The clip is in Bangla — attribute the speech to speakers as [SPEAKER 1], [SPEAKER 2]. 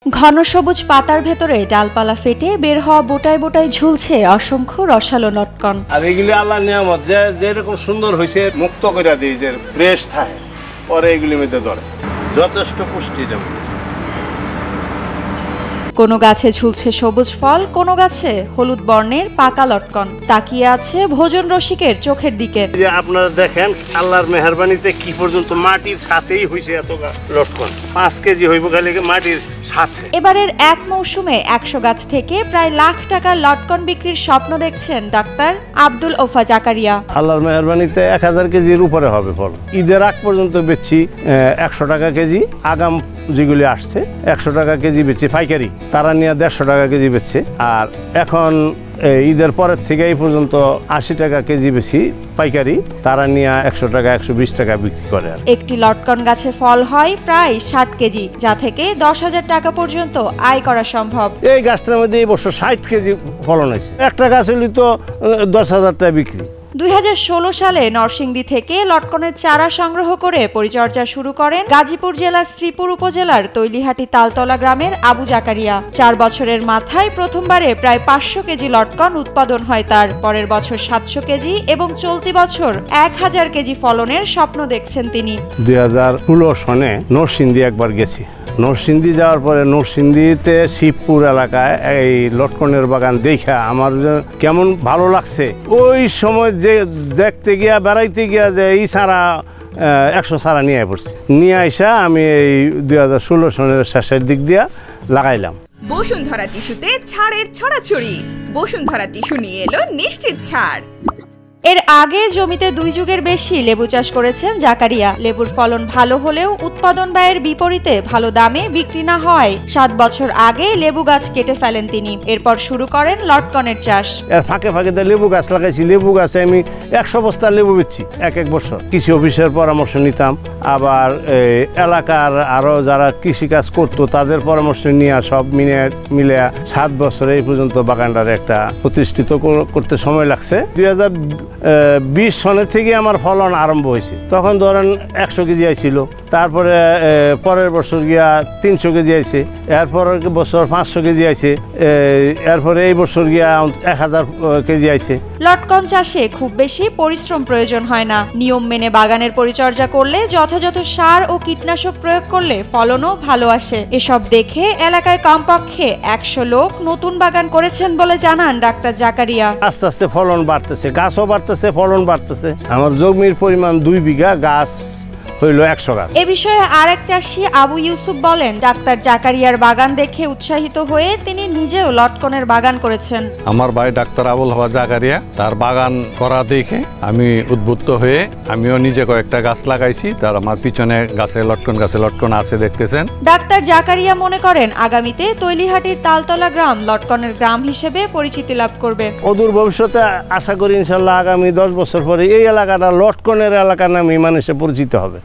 [SPEAKER 1] ঘন সবুজ পাতার ভেতরে ডালপালা ফেটে বের হওয়া বোটায় বোটায় ঝুলছে অসংখ্য রসালো লটকন।
[SPEAKER 2] আর এগুলি আল্লাহর নিয়ামত, যেরকম সুন্দর হয়েছে মুক্ত করে দিই, যে ফ্রেশ থাকে পরে এগুলির মধ্যে ধরে যথেষ্ট পুষ্টি। যেমন
[SPEAKER 1] কোনো গাছে ঝুলছে সবুজ ফল, কোনো গাছে হলুদ বর্ণের পাকা লটকন। তাকিয়ে আছে ভোজন রসিকের চোখের দিকে।
[SPEAKER 2] যে আপনারা দেখেন আল্লাহর মেহেরবানিতে কি পর্যন্ত মাটির সাথেই হয়েছে এত লটকন। 5 কেজি হইব খালি মাটির সাথে।
[SPEAKER 1] এবারের এক মৌসুমে 100 গাছ থেকে প্রায় লাখ টাকার লটকন বিক্রির স্বপ্ন দেখছেন ডাক্তার আব্দুল ওফা জাকারিয়া।
[SPEAKER 2] আল্লাহর মেহেরবানিতে 1000 কেজির উপরে হবে ফল। ঈদের আগ পর্যন্ত বেচছি 100 টাকা কেজি। আগাম যেগুলি আসছে 100 টাকা কেজি বেচছি পাইকারি, তারা নিয়ে 150 টাকা কেজি বেচছে। আর এখন ঈদের পরের থেকে এই পর্যন্ত 80 টাকা কেজি বেশি পাইকারি, তারা নিয়ে 100 টাকা 120 টাকা বিক্রি করে।
[SPEAKER 1] একটি লটকন গাছে ফল হয় প্রায় 60 কেজি, যা থেকে 10,000 টাকা পর্যন্ত আয় করা সম্ভব।
[SPEAKER 2] এই গাছটার মধ্যে এই বছর 60 কেজি ফলন হয়েছে। একটা গাছ হলে তো 10,000 টাকা বিক্রি।
[SPEAKER 1] 2016 সালে নরসিংদী থেকে লটকনের চারা সংগ্রহ করে পরিচর্যা শুরু করেন গাজীপুর জেলার শ্রীপুর উপজেলার তৈলিহাটি তালতলা গ্রামের আবু জাকারিয়া। 4 বছরের মাথায় প্রথমবারে প্রায় 500 কেজি লটকন উৎপাদন হয় তার। পরের বছর 700 কেজি এবং চলতি বছর 1000 কেজি ফলনের স্বপ্ন দেখছেন তিনি।
[SPEAKER 2] 2016 সনে নরসিংদী একবার গেছি। নরসিংদী যাওয়ার পরে নরসিংদীতে শিবপুর এলাকায় এই লটকনের বাগান দেখা আমার কেমন ভালো লাগছে। ওই সময় যে দেখতে গিয়া বেড়াইতে গিয়া যে এই সারা 100 সারা নিয়ে পড়ছি। নিয়ে আইসা আমি এই 2016 সনের শেষের দিক দিয়া লাগাইলাম।
[SPEAKER 3] বসুন্ধরা টিস্যুতে ছাড়ের ছড়াছড়ি। বসুন্ধরা টিস্যু নিয়ে এলো নিশ্চিত ছাড়।
[SPEAKER 1] এর আগে জমিতে 2 যুগের বেশি লেবু চাষ করেছেন জাকারিয়া। লেবুর ফলন ভালো হলেও উৎপাদন ব্যয়ের বিপরীতে ভালো দামে বিক্রি না হয় 7 বছর আগে লেবু গাছ কেটে ফেলেন তিনি। এরপর শুরু করেন লটকনের চাষ।
[SPEAKER 2] এর ফাঁকে ফাঁকে লেবু গাছ লাগাইছি। লেবু গাছে আমি 100 বস্তা লেবু বেচছি এক বছর। কৃষি অফিসের পরামর্শ নিতাম, আবার এলাকার আরো যারা কৃষি কাজ করতো তাদের পরামর্শ নিয়ে সব মিলে 7 বছর এই পর্যন্ত বাগানটার একটা প্রতিষ্ঠিত করতে সময় লাগছে। 2020 সনের থেকে আমার ফলন আরম্ভ হয়েছে। তখন ধরেন 100 কেজি আইছিল, তারপরে পরের বছর গিয়া 300 কেজি আইছে, এরপরের বছর 500 কেজি আইছে, এরপরে এই বছর গিয়া 1000 কেজি আইছে।
[SPEAKER 1] লটকন চাষে খুব বেশি পরিশ্রম প্রয়োজন হয় না। নিয়ম মেনে বাগানের পরিচর্যা করলে, যথাযথ সার ও কীটনাশক প্রয়োগ করলে ফলনও ভালো আসে। এসব দেখে এলাকায় কমপক্ষে 100 লোক নতুন বাগান করেছেন বলে জানান ডাক্তার জাকারিয়া।
[SPEAKER 2] আস্তে আস্তে ফলন বাড়তেছে, গাছও বাড়তেছে, ফলন বাড়তেছে। আমার জমির পরিমাণ 2 বিঘা, গাছ হইল 100 গাছ।
[SPEAKER 1] এ বিষয়ে আরেক চাষি আবু ইউসুফ বলেন, ডাক্তার জাকারিয়ার বাগান দেখে উৎসাহিত হয়ে তিনি নিজেও লটকনের বাগান করেছেন।
[SPEAKER 4] আমার ভাই ডাক্তার আবুল ওফা জাকারিয়া, তার বাগান করা দেখে আমি উদ্বুদ্ধ হয়ে আমিও নিজে কয়েকটা গাছ লাগাইছি। তার আমার পিছনে গাছে লটকন আছে দেখতেছেন।
[SPEAKER 1] ডাক্তার জাকারিয়া মনে করেন আগামীতে তৈলিহাটির তালতলা গ্রাম লটকনের গ্রাম হিসেবে পরিচিতি লাভ করবে।
[SPEAKER 2] অদূর ভবিষ্যতে আশা করি ইনশাল্লাহ আগামী 10 বছর পরে এই এলাকাটা লটকনের এলাকা নামে মানুষে পরিচিত হবে।